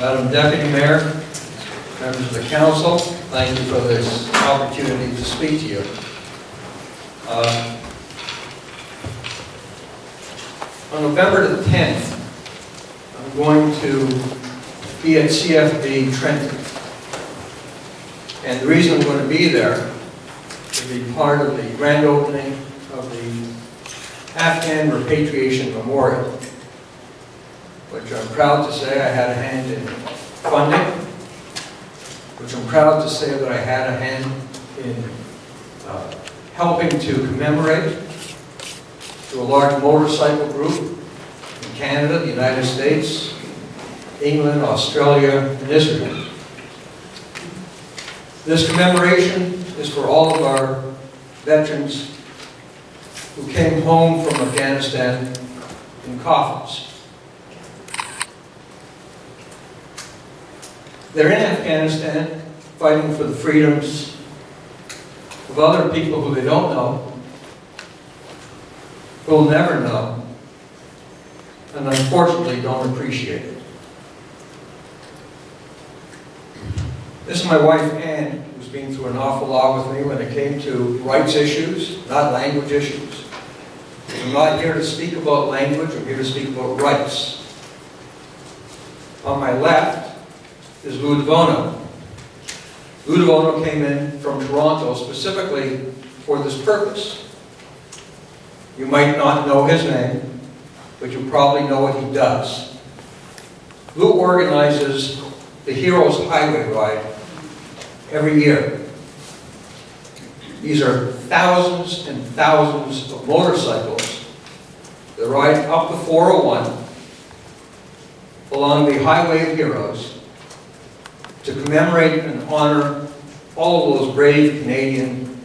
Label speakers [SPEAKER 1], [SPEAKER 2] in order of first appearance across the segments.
[SPEAKER 1] Madam Deputy Mayor, members of the council, thank you for this opportunity to speak to you. On November the 10th, I'm going to be at CFB Trenton. And the reason I'm going to be there to be part of the grand opening of the Afghan Repatriation Memorial, which I'm proud to say I had a hand in funding, which I'm proud to say that I had a hand in helping to commemorate through a large motorcycle group in Canada, the United States, England, Australia, and Israel. This commemoration is for all of our veterans who came home from Afghanistan in coffins. They're in Afghanistan fighting for the freedoms of other people who they don't know, who will never know, and unfortunately don't appreciate it. This is my wife, Ann, who's been through an awful lot with me when it came to rights issues, not language issues. I'm not here to speak about language, I'm here to speak about rights. On my left is Lou DeVono. Lou DeVono came in from Toronto specifically for this purpose. You might not know his name, but you probably know what he does. Lou organizes the Heroes Highway Ride every year. These are thousands and thousands of motorcycles that ride up the 401 along the Highway of Heroes to commemorate and honor all of those brave Canadian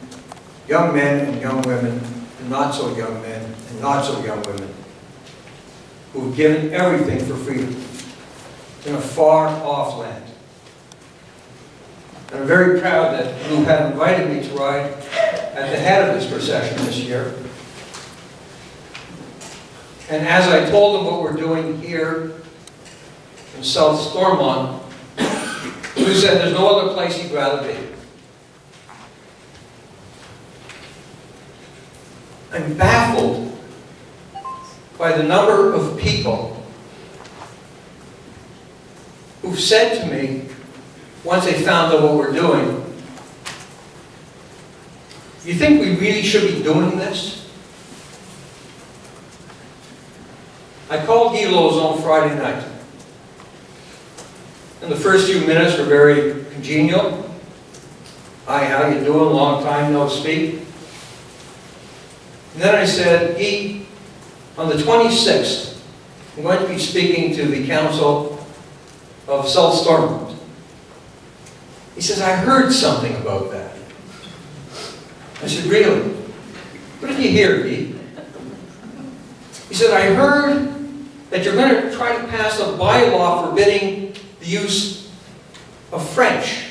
[SPEAKER 1] young men and young women, and not so young men and not so young women, who've given everything for freedom in a far-off land. And I'm very proud that Lou had invited me to ride at the head of this procession this year. And as I told him what we're doing here in South Stormont, Lou said there's no other place he'd rather be. I'm baffled by the number of people who've said to me, once they found out what we're doing, you think we really should be doing this? I called Guy Lozon Friday night. And the first few minutes were very congenial. Hi, how you doing? Long time no speak. And then I said, Guy, on the 26th, I'm going to be speaking to the Council of South Stormont. He says, I heard something about that. I said, really? What did you hear, Guy? He said, I heard that you're going to try to pass a bylaw forbidding the use of French.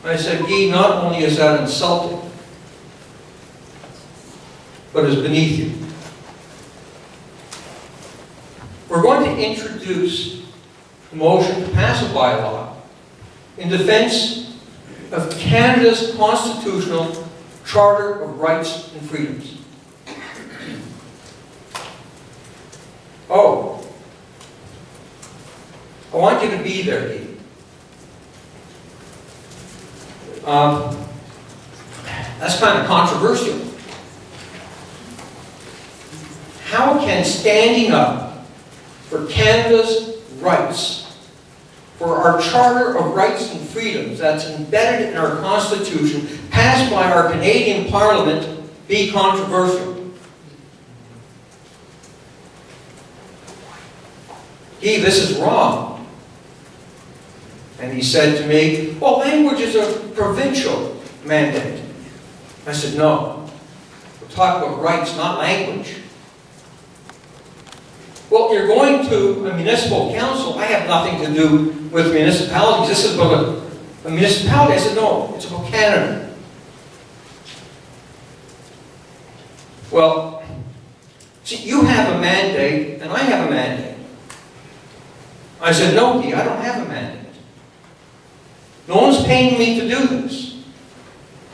[SPEAKER 1] I said, Guy, not only is that insulting, but is beneath you. We're going to introduce a motion to pass a bylaw in defense of Canada's constitutional Charter of Rights and Freedoms. Oh, I want you to be there, Guy. That's kind of controversial. How can standing up for Canada's rights, for our Charter of Rights and Freedoms that's embedded in our Constitution, passed by our Canadian Parliament, be controversial? Guy, this is wrong. And he said to me, well, language is a provincial mandate. I said, no. We're talking about rights, not language. Well, you're going to a municipal council. I have nothing to do with municipalities. This is about a municipality. I said, no, it's about Canada. Well, see, you have a mandate, and I have a mandate. I said, no, Guy, I don't have a mandate. No one's paying me to do this.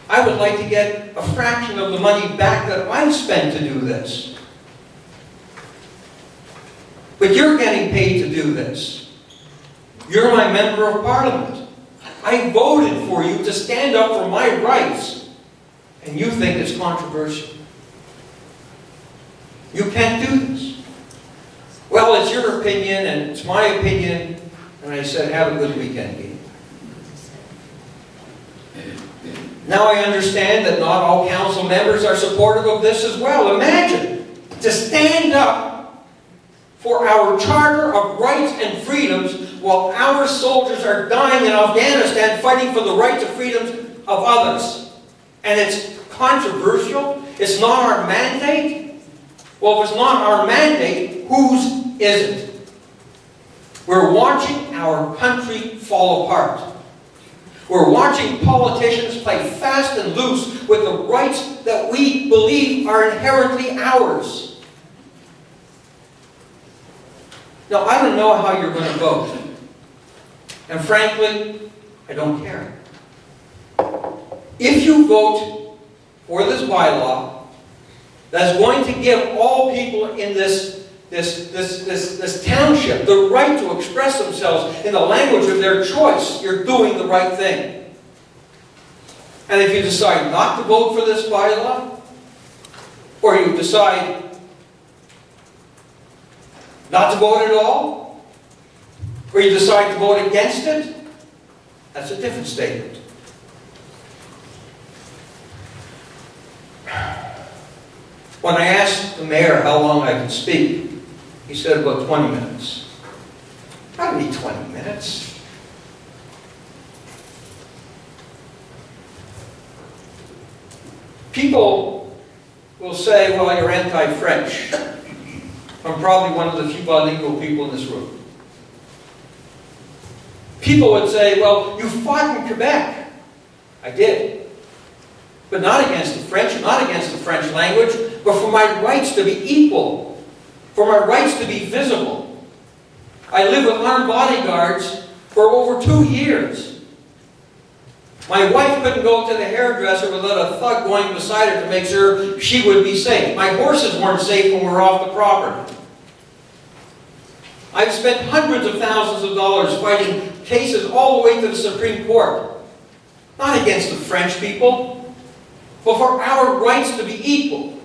[SPEAKER 1] I would like to get a fraction of the money back that I spent to do this. But you're getting paid to do this. You're my member of parliament. I voted for you to stand up for my rights. And you think it's controversial. You can't do this. Well, it's your opinion and it's my opinion. And I said, have a good weekend, Guy. Now I understand that not all council members are supportive of this as well. Imagine to stand up for our Charter of Rights and Freedoms while our soldiers are dying in Afghanistan fighting for the rights and freedoms of others. And it's controversial. It's not our mandate. Well, if it's not our mandate, whose is it? We're watching our country fall apart. We're watching politicians play fast and loose with the rights that we believe are inherently ours. Now, I don't know how you're going to vote. And frankly, I don't care. If you vote for this bylaw that's going to give all people in this township the right to express themselves in the language of their choice, you're doing the right thing. And if you decide not to vote for this bylaw, or you decide not to vote at all, or you decide to vote against it, that's a different statement. When I asked the mayor how long I could speak, he said about 20 minutes. I don't need 20 minutes. People will say, well, you're anti-French. I'm probably one of the few bilingual people in this room. People would say, well, you fought in Quebec. I did. But not against the French, not against the French language, but for my rights to be equal, for my rights to be visible. I lived with armed bodyguards for over 2 years. My wife couldn't go to the hairdresser without a thug going beside her to make sure she would be safe. My horses weren't safe when we were off the property. I've spent hundreds of thousands of dollars fighting cases all the way to the Supreme Court. Not against the French people, but for our rights to be equal.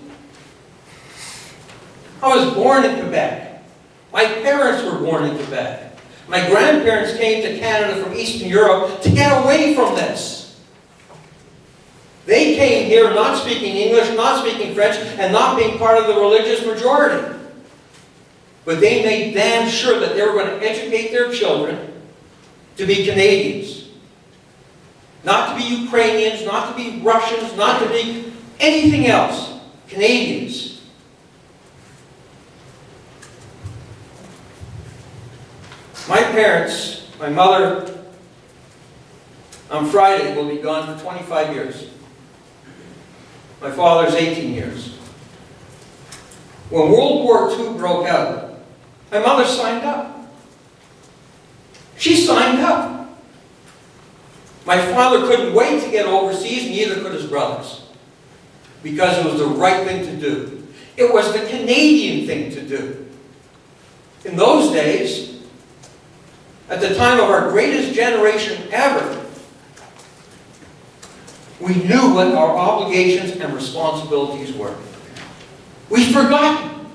[SPEAKER 1] I was born in Quebec. My parents were born in Quebec. My grandparents came to Canada from Eastern Europe to get away from this. They came here not speaking English, not speaking French, and not being part of the religious majority. But they made damn sure that they were going to educate their children to be Canadians. Not to be Ukrainians, not to be Russians, not to be anything else. Canadians. My parents, my mother, on Friday will be gone for 25 years. My father's 18 years. When World War II broke out, my mother signed up. She signed up. My father couldn't wait to get overseas, neither could his brothers. Because it was the right thing to do. It was the Canadian thing to do. In those days, at the time of our greatest generation ever, we knew what our obligations and responsibilities were. We've forgotten.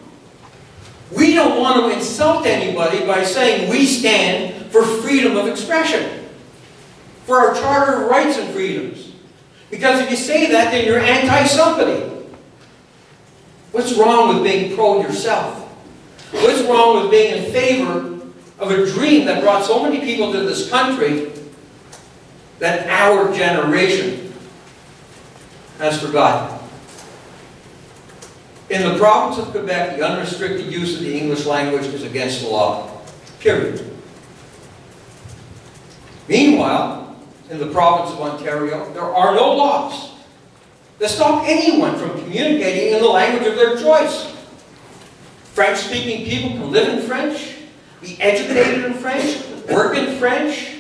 [SPEAKER 1] We don't want to insult anybody by saying we stand for freedom of expression, for our Charter of Rights and Freedoms. Because if you say that, then you're anti-somebody. What's wrong with being pro-yourself? What's wrong with being in favor of a dream that brought so many people to this country that our generation has forgotten? In the province of Quebec, the unrestricted use of the English language is against the law. Period. Meanwhile, in the province of Ontario, there are no laws that stop anyone from communicating in the language of their choice. French-speaking people can live in French. be educated in French, work in French.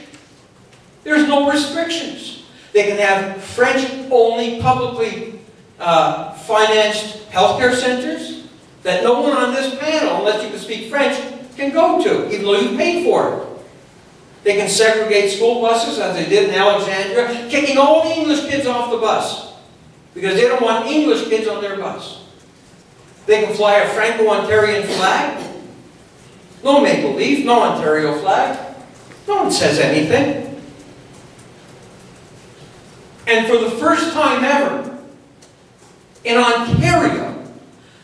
[SPEAKER 1] There's no restrictions. They can have French-only publicly financed healthcare centers that no one on this panel, unless you can speak French, can go to, even though you paid for it. They can segregate school buses, as they did in Alexandria, kicking all the English kids off the bus because they don't want English kids on their bus. They can fly a Franco-Ontarian flag. No make-believe, no Ontario flag. No one says anything. And for the first time ever, in Ontario,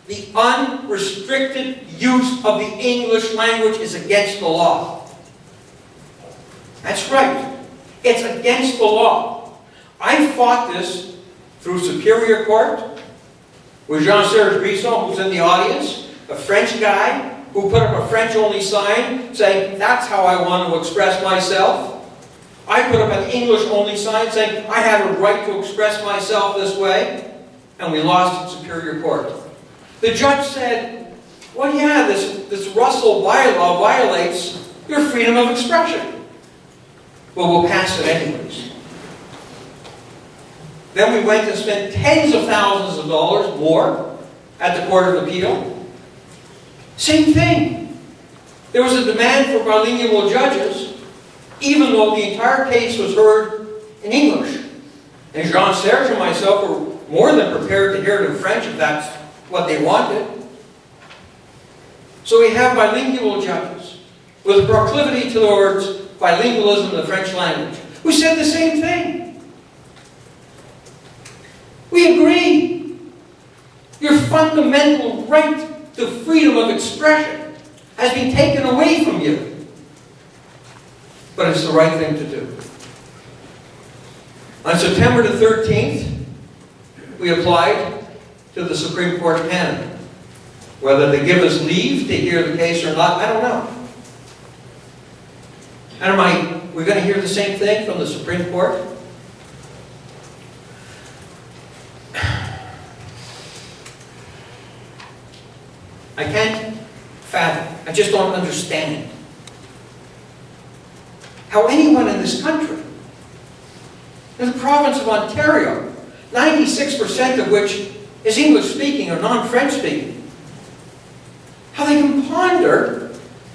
[SPEAKER 1] the unrestricted use of the English language is against the law. That's right. It's against the law. I fought this through Superior Court with Jean-Serge Brisson, who's in the audience, a French guy who put up a French-only sign saying, that's how I want to express myself. I put up an English-only sign saying, I have a right to express myself this way. And we lost in Superior Court. The judge said, well, yeah, this Russell bylaw violates your freedom of expression. Well, we'll pass it anyways. Then we went and spent tens of thousands of dollars more at the Court of Appeal. Same thing. There was a demand for bilingual judges, even though the entire case was heard in English. And Jean-Serge and myself were more than prepared to hear it in French if that's what they wanted. So we have bilingual judges with a proclivity towards bilingualism in the French language. We said the same thing. We agree. Your fundamental right to freedom of expression has been taken away from you. But it's the right thing to do. On September the 13th, we applied to the Supreme Court of Canada. Whether they give us leave to hear the case or not, I don't know. And we're going to hear the same thing from the Supreme Court? I can't fathom. I just don't understand how anyone in this country, in the province of Ontario, 96% of which is English-speaking or non-French-speaking, how they can ponder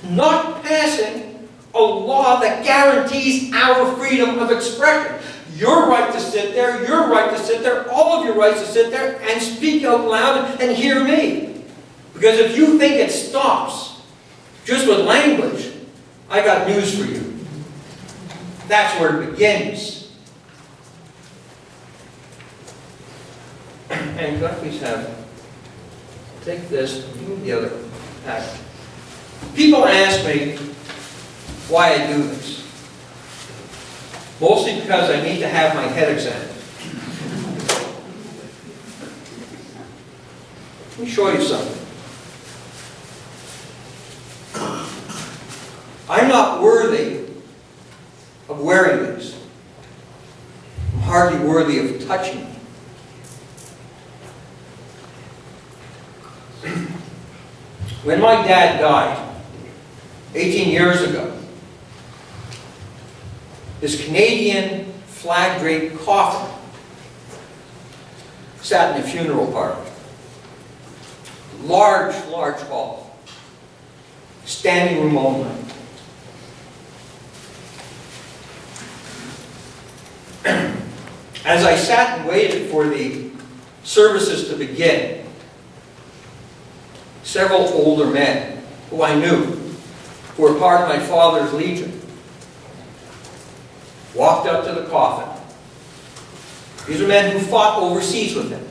[SPEAKER 1] not passing a law that guarantees our freedom of expression. Your right to sit there, your right to sit there, all of your rights to sit there and speak out loud and hear me. Because if you think it stops just with language, I got news for you. That's where it begins. And could I please take this, give me the other pack. People ask me why I do this. Mostly because I need to have my head examined. Let me show you something. I'm not worthy of wearing this. I'm hardly worthy of touching it. When my dad died 18 years ago, his Canadian flag-draped coffin sat in a funeral parlor. Large, large hall. Standing room only. As I sat and waited for the services to begin, several older men who I knew, who were part of my father's legion, walked up to the coffin. These are men who fought overseas with him.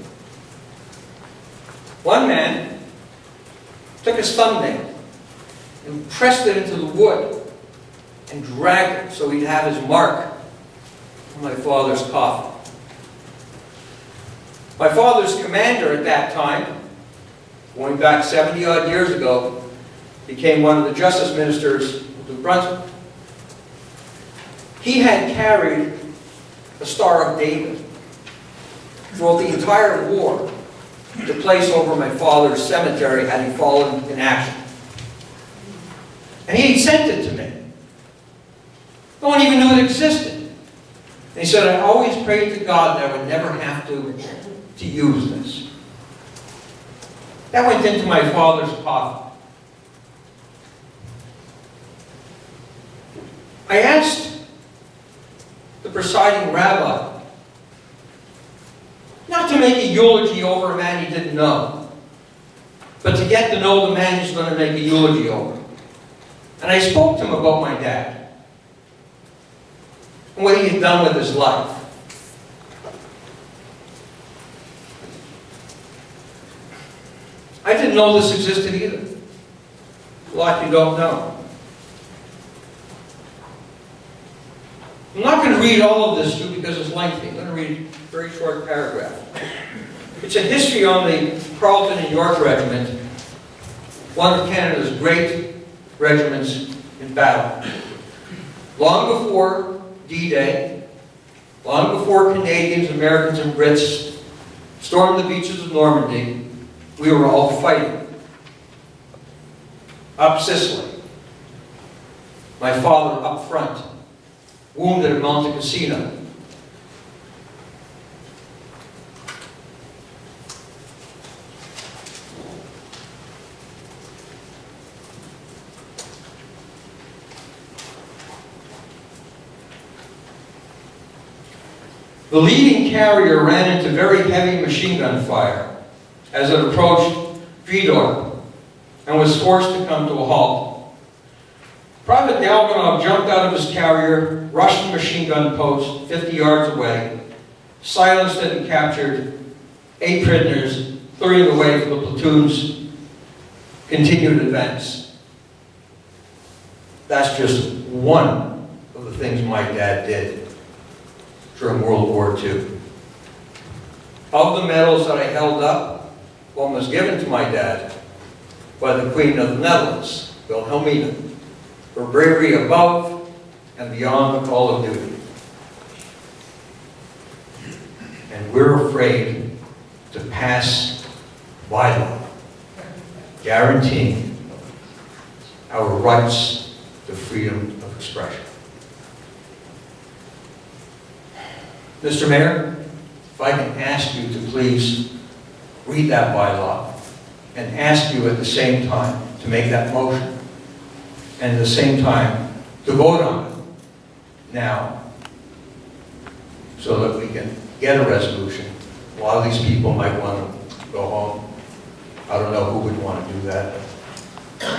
[SPEAKER 1] One man took his thumbnail and pressed it into the wood and dragged it so he'd have his mark on my father's coffin. My father's commander at that time, going back 70-odd years ago, became one of the justice ministers of New Brunswick. He had carried the Star of David throughout the entire war to place over my father's cemetery had he fallen in action. And he sent it to me. No one even knew it existed. And he said, I always prayed to God that I would never have to use this. That went into my father's pocket. I asked the presiding rabbi not to make a eulogy over a man he didn't know, but to get to know the man he's going to make a eulogy over. And I spoke to him about my dad and what he had done with his life. I didn't know this existed either. A lot you don't know. I'm not going to read all of this to you because it's lengthy. I'm going to read a very short paragraph. It's a history on the Carleton and York Regiment, one of Canada's great regiments in battle. Long before D-Day, long before Canadians, Americans, and Brits stormed the beaches of Normandy, we were all fighting. Up Sicily. My father up front, wounded at Monte Cassino. The leading carrier ran into very heavy machine gun fire as it approached Vidor and was forced to come to a halt. Private Galganov jumped out of his carrier, rushed the machine gun post 50 yards away, silenced it and captured 8 prisoners, clearing the way for the platoon's continued advance. That's just one of the things my dad did during World War II. Of the medals that I held up, one was given to my dad by the Queen of the Netherlands, Wilhelmina, for bravery above and beyond the call of duty. And we're afraid to pass bylaw guaranteeing our rights to freedom of expression. Mr. Mayor, if I can ask you to please read that bylaw and ask you at the same time to make that motion and at the same time to vote on it now so that we can get a resolution. A lot of these people might want to go home. I don't know who would want to do that.